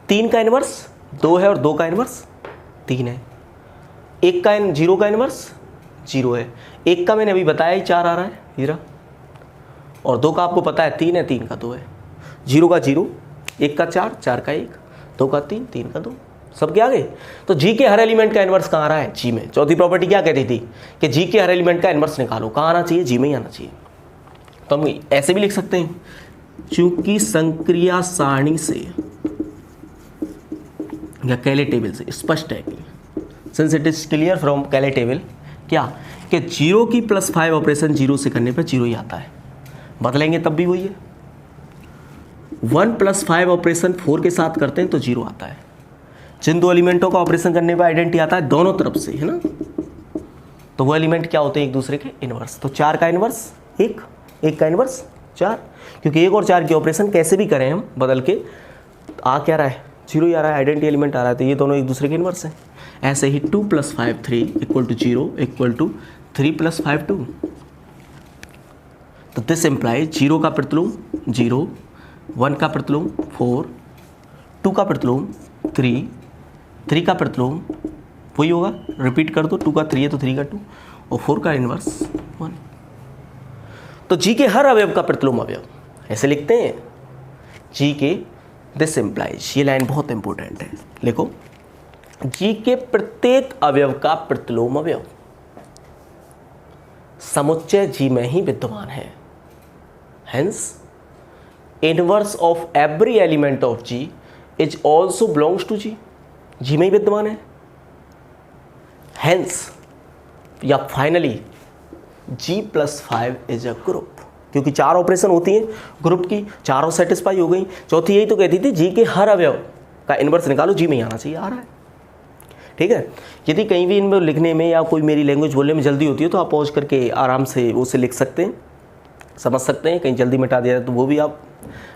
Speaker 1: 3 का इनवर्स 2 है और 2 का इनवर्स 3 है। 0 का इनवर्स 0 है, 1 का मैंने अभी बताया ही 4 आ रहा है हीरा, और 2 का आपको पता है 3 है, 3 का 2 है। 0 का 0, 1 का 4, 4 का 1, 2 का 3, 3 का 2, सब क्या आ गए। तो जी के हर एलिमेंट का इनवर्स कहाँ आ रहा है, जी में। चौथी प्रॉपर्टी क्या कहती थी कि जी के हर एलिमेंट का इनवर्स निकालो, कहाँ आना चाहिए, जी में ही आना चाहिए। तो हम ऐसे भी लिख सकते हैं, चूंकि संक्रिया सारणी से या कैले टेबल से स्पष्ट है कि since it is clear from कैले टेबल क्या कि 0 की +5 ऑपरेशन 0 से करने पर 0 ही आता है, बदलेंगे तब भी वही है। 1 + 5 ऑपरेशन 4 के साथ करते हैं तो 0 आता है। जिन दो एलिमेंटों का ऑपरेशन करने पर आइडेंटिटी आता है दोनों तरफ से, है ना, तो वो एलिमेंट क्या होते हैं, एक दूसरे के इनवर्स। तो 4 का इनवर्स 1, 1 का इनवर्स 4, क्योंकि 1 और 4 की ऑपरेशन कैसे भी करें हम बदल के आ क्या रहा है, 0 ही आ रहा है, आइडेंटिटी एलिमेंट आ रहा है, तो ये दोनों एक दूसरे के इनवर्स हैं। ऐसे ही 2 + 5 3 = 0 = 3 + 5 2। तो दिस इम्प्लाइज 0 का प्रतिलोम 0, 1 का प्रतिलोम 4, 2 का प्रतिलोम 3, 3 का प्रतिलोम वही होगा, रिपीट कर दो, 2 का 3 है तो 3 का 2, और 4 का इनवर्स 1। तो जी के हर अवयव का प्रतिलोम अवयव ऐसे लिखते हैं, जी के दिस इम्प्लाइज, ये लाइन बहुत इंपॉर्टेंट है, लिखो, जी के प्रत्येक अवयव का प्रतिलोम अवयव समुच्चय जी में ही विद्यमान है। Hence inverse of every element of G is also belongs to G, G में ही विद्यमान है। हेंस या finally G + 5 is a group, क्योंकि 4 ऑपरेशन होती हैं ग्रुप की, चारों सेटिस्फाई हो गई। चौथी यही तो कहती थी जी के हर अवयव का इनवर्स निकालो, जी में ही आना चाहिए, आ रहा है, ठीक है। यदि कहीं भी इनमें लिखने में या कोई मेरी लैंग्वेज बोलने में जल्दी होती है तो आप पॉज करके आराम से उसे लिख सकते हैं, समझ सकते हैं। कहीं जल्दी मिटा दिया तो वो भी आप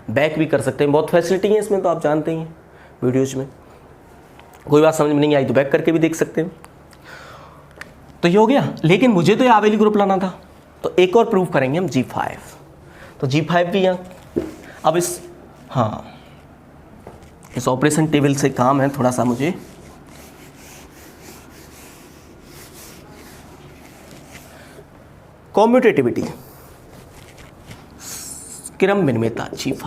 Speaker 1: बैक भी कर सकते हैं, बहुत फैसिलिटी है इसमें, तो आप जानते ही हैं वीडियोज़ में। कोई बात समझ में नहीं आई तो बैक करके भी देख सकते हैं। तो ये हो गया, लेकिन मुझे तो ये आवेली ग्रुप लाना था, तो एक और प्रूफ करेंगे हम G5। तो G5 भी यहाँ, अब इस ऑपरेशन टेबल से काम है थोड़ा सा मुझे। कॉम्यूटेटिविटी, क्रम विनिमयता G5।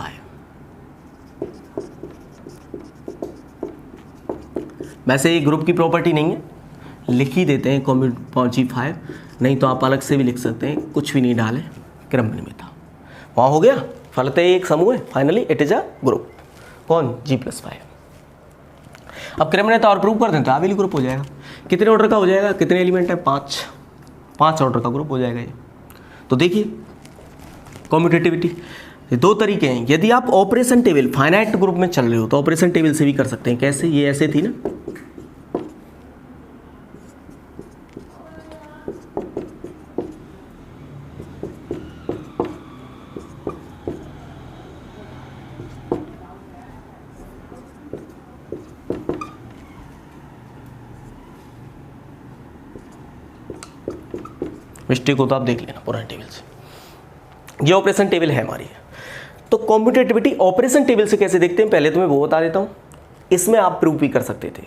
Speaker 1: वैसे ये ग्रुप की प्रॉपर्टी नहीं है, लिख ही देते हैं G5, नहीं तो आप अलग से भी लिख सकते हैं, कुछ भी नहीं डाले, क्रम विनिमयता वहाँ हो गया। फलतः एक समूह है, finally it is a group. कौन, G + 5। अब क्रम विनिमयता और प्रूव कर दें तो आवेली ग्रुप हो जाएगा। कितने ऑर्डर का हो जाएगा, कितने एलिमेंट है, 5 ऑर्डर का ग्रुप हो जाएगा ये। तो देखिए कॉम्यूटेटिविटी, दो तरीके हैं। यदि आप ऑपरेशन टेबल फाइनाइट ग्रुप में चल रहे हो तो ऑपरेशन टेबल से भी कर सकते हैं। कैसे, ये ऐसे थी ना, मिस्टेक हो तो आप देख लेना पुराने टेबल से। ये ऑपरेशन टेबल है हमारी। तो कॉम्यूटेटिविटी ऑपरेशन टेबल से कैसे देखते हैं, पहले तो मैं वो बता देता हूँ। इसमें आप प्रूफ भी कर सकते थे।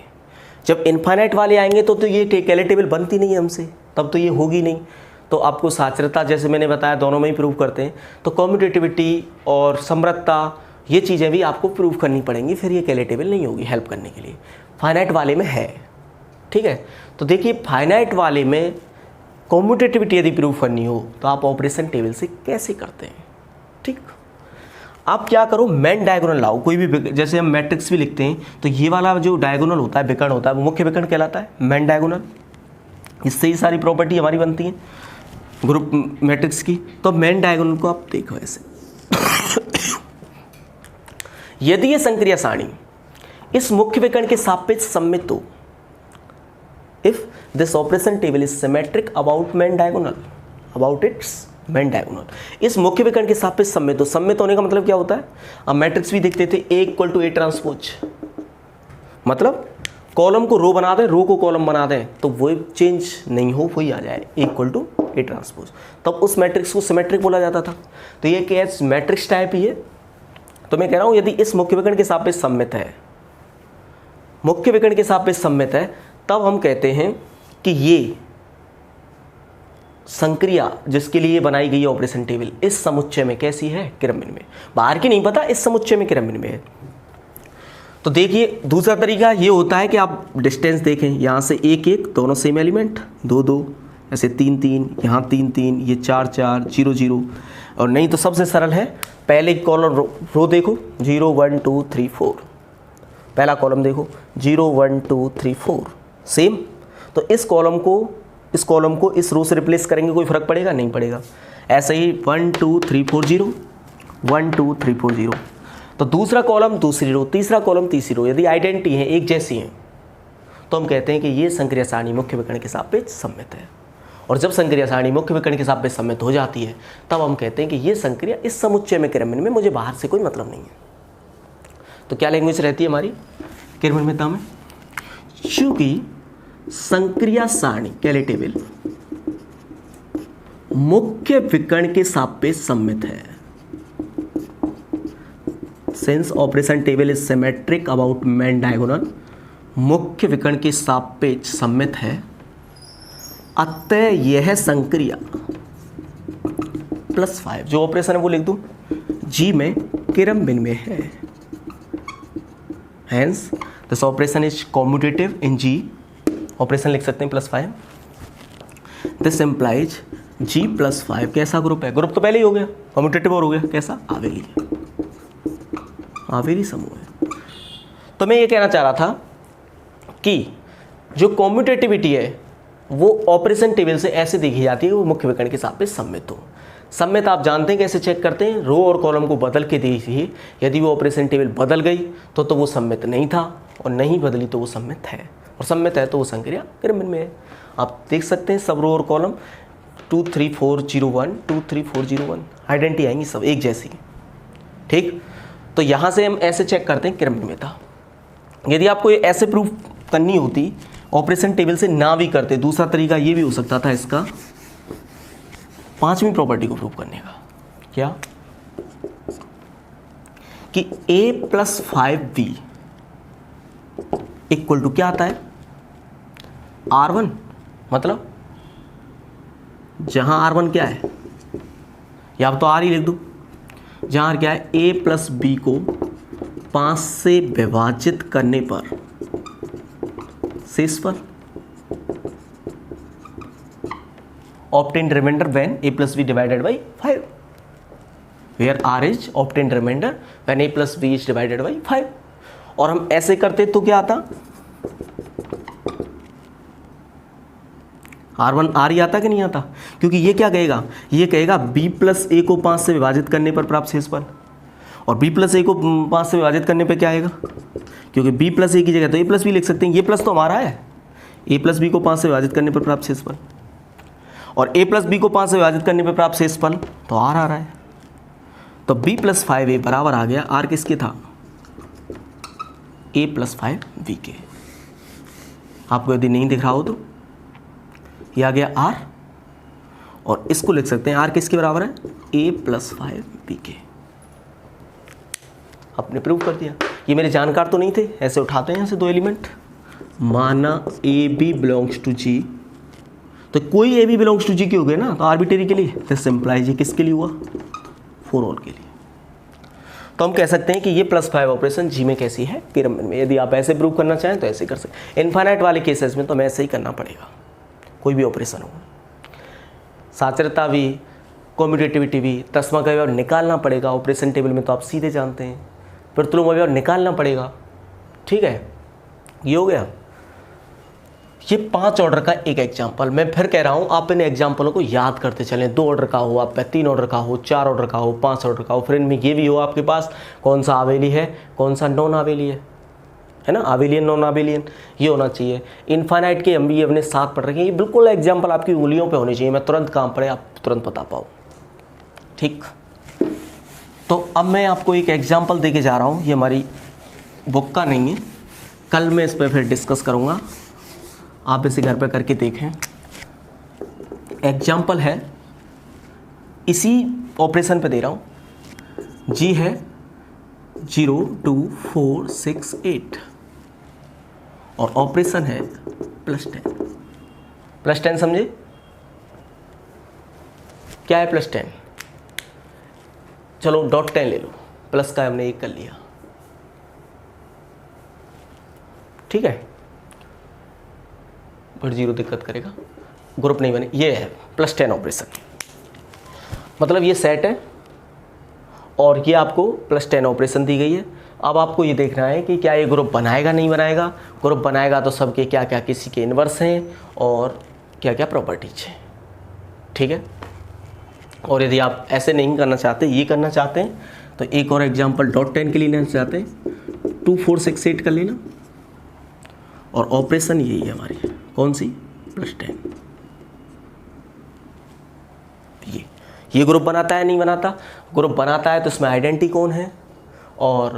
Speaker 1: जब इनफाइनाइट वाले आएंगे तो ये कैले टेबल बनती नहीं है हमसे, तब तो ये होगी नहीं। तो आपको साचरता, जैसे मैंने बताया, दोनों में ही प्रूफ करते हैं। तो कॉम्यूटेटिविटी और समृद्धता, ये चीज़ें भी आपको प्रूफ करनी पड़ेंगी, फिर ये कैले टेबल नहीं होगी हेल्प करने के लिए। फाइनाइट वाले में है, ठीक है। तो देखिए फाइनाइट वाले में कॉम्यूटेटिविटी यदि प्रूफ करनी हो तो आप ऑपरेशन टेबल से कैसे करते हैं, ठीक। आप क्या करो, मेन डायगोनल लाओ। कोई भी, जैसे हम मैट्रिक्स भी लिखते हैं तो ये वाला जो डायगोनल होता है, विकर्ण होता है, वो मुख्य विकर्ण कहलाता है, मेन डायगोनल। इससे ही सारी प्रॉपर्टी हमारी बनती है ग्रुप मैट्रिक्स की। तो मेन डायगोनल को आप देखो ऐसे। यदि ये संक्रिया सारणी इस मुख्य विकर्ण के सापेक्ष सममित हो, if this operation table is symmetric about main diagonal, about its main diagonal, इस मुख्य विकर्ण के सापेक्ष सममित हो। सममित होने का मतलब क्या होता है, अब मैट्रिक्स भी देखते थे, A = A ट्रांसपोज, मतलब कॉलम को रो बना दें, रो को कॉलम बना दें तो वो चेंज नहीं हो, वही आ जाए A = A ट्रांसपोज। तब उस मैट्रिक्स को सिमेट्रिक बोला जाता था। तो ये क्या है, मैट्रिक्स टाइप ही है। तो मैं कह रहा हूँ यदि इस मुख्य विकर्ण के सापेक्ष सममित है, मुख्य विकर्ण के सापेक्ष सममित है, तब हम कहते हैं कि ये संक्रिया जिसके लिए बनाई गई है ऑपरेशन टेबल, इस समुच्चय में कैसी है, क्रम विनिमय। बाहर की नहीं पता, इस समुच्चय में क्रम विनिमय है। तो देखिए दूसरा तरीका ये होता है कि आप डिस्टेंस देखें, यहाँ से 1 1 दोनों सेम एलिमेंट, 2 2, ऐसे 3 3, यहाँ 3 3, ये 4 4, 0 0। और नहीं तो सबसे सरल है, पहले कॉलम रो देखो, 0 1 2 3 4, पहला कॉलम देखो 0 1 2 3 4 सेम। तो इस कॉलम को इस रो से रिप्लेस करेंगे, कोई फर्क पड़ेगा? नहीं पड़ेगा। ऐसे ही 1 2 3 4 0 1 2 3 4 0। तो दूसरा कॉलम दूसरी रो, तीसरा कॉलम तीसरी रो यदि आइडेंटिटी है, एक जैसी हैं, तो हम कहते हैं कि ये संक्रिया सारणी मुख्य विकर्ण के सापेक्ष सममित है। और जब संक्रिया सारणी मुख्य विकर्ण के सापेक्ष सममित हो जाती है तब हम कहते हैं कि ये संक्रिया इस समुच्चय में किरमिन में, मुझे बाहर से कोई मतलब नहीं है। तो क्या लैंग्वेज रहती है हमारी किरमिनता में? चूंकि संक्रिया सारणी कैले टेबल मुख्य विकर्ण के सापेक्ष सममित है, since operation table is symmetric about main diagonal, मुख्य विकर्ण के सापेक्ष सममित है, अतः यह संक्रिया +5 जो ऑपरेशन है वो लिख दूं जी में किरमिन में है। Hence this operation is commutative in G, operation लिख सकते हैं +5। दिस इम्प्लाइज G+5 कैसा ग्रुप है? ग्रुप तो पहले ही हो गया, कॉम्यूटेटिव और हो गया कैसा? आवेली, आवेली समूह है। तो मैं ये कहना चाह रहा था कि जो कॉम्यूटेटिविटी है वो ऑपरेशन टेबल से ऐसे देखी जाती है कि वो मुख्य विकर्ण के सापेक्ष सममित हो। सममित आप जानते हैं कैसे चेक करते हैं? रो और कॉलम को बदल के देखिए, यदि वो ऑपरेशन टेबल बदल गई तो वो सममित नहीं था, और नहीं बदली तो वो सममित है, और सममित है तो वो संक्रिया किरमिन में है। आप देख सकते हैं सब रो और कॉलम 2 3 4 0 1 2 3 4 0 1 आइडेंटिटी आएंगी सब एक जैसी, ठीक। तो यहाँ से हम ऐसे चेक करते हैं किरमिन में था। यदि आपको ये ऐसे प्रूफ करनी होती, ऑपरेशन टेबल से ना भी करते, दूसरा तरीका ये भी हो सकता था इसका, पांचवी प्रॉपर्टी को प्रूव करने का। क्या? कि a+5b इक्वल टू क्या आता है? R1, मतलब जहां R1 क्या है, या तो R ही लिख दो, जहां क्या है a+b को 5 से विभाजित करने पर शेष पर obtained remainder when a+b divided by 5, where R is obtained remainder when a+b is divided by 5। और हम ऐसे करते तो क्या आता? R1 R ही आता कि नहीं आता? क्योंकि ये क्या कहेगा? ये कहेगा b+a को 5 से विभाजित करने पर प्राप्त शेषफल, और b+a को 5 से विभाजित करने पर क्या आएगा? क्योंकि b+a की जगह तो a+b लिख सकते हैं, ये प्लस तो हमारा है, a+b को 5 से विभाजित करने पर प्राप्त शेषफल, और a+b को 5 से विभाजित करने पर प्राप्त शेषफल तो R आ रहा है। तो b+5a बराबर आ गया R किसके था? a+5b के। आपको यदि नहीं दिख रहा हो तो ये आ गया R, और इसको लिख सकते हैं R किसके बराबर है? a+5b के। आपने प्रूव कर दिया। ये मेरे जानकार तो नहीं थे, ऐसे उठाते हैं यहाँ से दो एलिमेंट, माना AB बिलोंग्स टू G, तो कोई AB बिलोंग्स टू G के हो गए ना, तो आर्बिट्रेरी के लिए, तो सिंप्लाइज ये किसके लिए हुआ? फॉर ऑल के लिए। तो हम कह सकते हैं कि ये +5 ऑपरेशन G में कैसी है? किरमिन में। यदि आप ऐसे प्रूव करना चाहें तो ऐसे कर सकते। इनफाइनाइट वाले केसेस में तो हमें ऐसे ही करना पड़ेगा, कोई भी ऑपरेशन हो, साचरता भी, कॉम्यूटेटिविटी भी, तस्मा का व्यवहार निकालना पड़ेगा। ऑपरेशन टेबल में तो आप सीधे जानते हैं, प्रतिलोम व्यवहार निकालना पड़ेगा, ठीक है। ये हो गया। ये 5 ऑर्डर का एक एग्जाम्पल। मैं फिर कह रहा हूँ, आप इन एग्जाम्पलों को याद करते चलें। 2 ऑर्डर का हो, आप पे 3 ऑर्डर का हो, 4 ऑर्डर का हो, 5 ऑर्डर का हो, फिर इनमें ये भी हो आपके पास कौन सा आवेली है, कौन सा नॉन आवेली है ना, आवेलियन नॉन आवेलियन, ये होना चाहिए। इनफाइनाइट के हम भी अपने साथ पढ़ रखे हैं। ये बिल्कुल एग्जाम्पल आपकी उंगलियों पे होनी चाहिए, मैं तुरंत काम पड़े आप तुरंत बता पाओ, ठीक। तो अब मैं आपको एक एग्जाम्पल दे के जा रहा हूँ, ये हमारी बुक का नहीं है, कल मैं इस पर फिर डिस्कस करूँगा, आप इसे घर पर करके देखें। एग्जाम्पल है, इसी ऑपरेशन पे दे रहा हूँ। जी है 0 2 4 6 8 और ऑपरेशन है +10। +10 समझे? क्या है +10? चलो .10 ले लो, प्लस का हमने 1 कर लिया, ठीक है। फिर 0 दिक्कत करेगा, ग्रुप नहीं बने। ये है +10 ऑपरेशन, मतलब ये सेट है और ये आपको +10 ऑपरेशन दी गई है। अब आपको ये देखना है कि क्या ये ग्रुप बनाएगा नहीं बनाएगा। ग्रुप बनाएगा तो सबके क्या क्या किसी के इन्वर्स हैं और क्या क्या प्रॉपर्टीज हैं, ठीक है। और यदि आप ऐसे नहीं करना चाहते, ये करना चाहते हैं, तो एक और एग्जांपल .10 के लिए लेना चाहते हैं, 2 4 6 8 कर लेना। और ऑपरेशन यही है हमारी, कौन सी, +10। ये ग्रुप बनाता है नहीं बनाता। ग्रुप बनाता है तो इसमें आइडेंटिटी कौन है और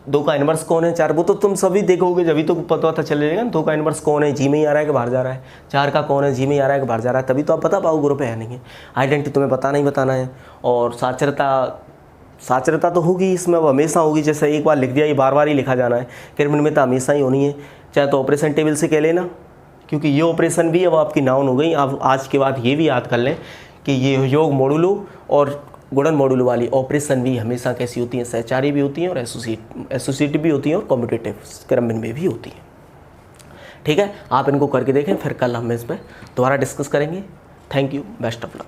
Speaker 1: 2 का इन्वर्स कौन है, 4, वो तो तुम सभी देखोगे जब तो पता चलेगा। 2 का इन्वर्स कौन है, जी में ही आ रहा है कि बाहर जा रहा है। 4 का कौन है, जी में ही आ रहा है कि बाहर जा रहा है, तभी तो आप बता पाओ ग्रुप है या नहीं है। आइडेंटिटी तुम्हें बताना ही बताना है। और साक्षरता तो होगी इसमें, अब हमेशा होगी। जैसे एक बार लिख दिया, ये बार बार ही लिखा जाना है। क्रिमिनल हमेशा ही होनी है। चाहे तो ऑपरेशन टेबल से कह लेना, क्योंकि ये ऑपरेशन भी अब आपकी नाउन हो गई। अब आज के बाद ये भी याद कर लें कि ये योग मॉडुलो और गुणन मॉडुलो वाली ऑपरेशन भी हमेशा कैसी होती हैं, सहचारी भी होती हैं और एसोसिएटिव भी होती हैं और कम्यूटेटिव क्रमबद्ध में भी होती हैं, ठीक है। आप इनको करके देखें, फिर कल हम इस पर दोबारा डिस्कस करेंगे। Thank you, best of luck.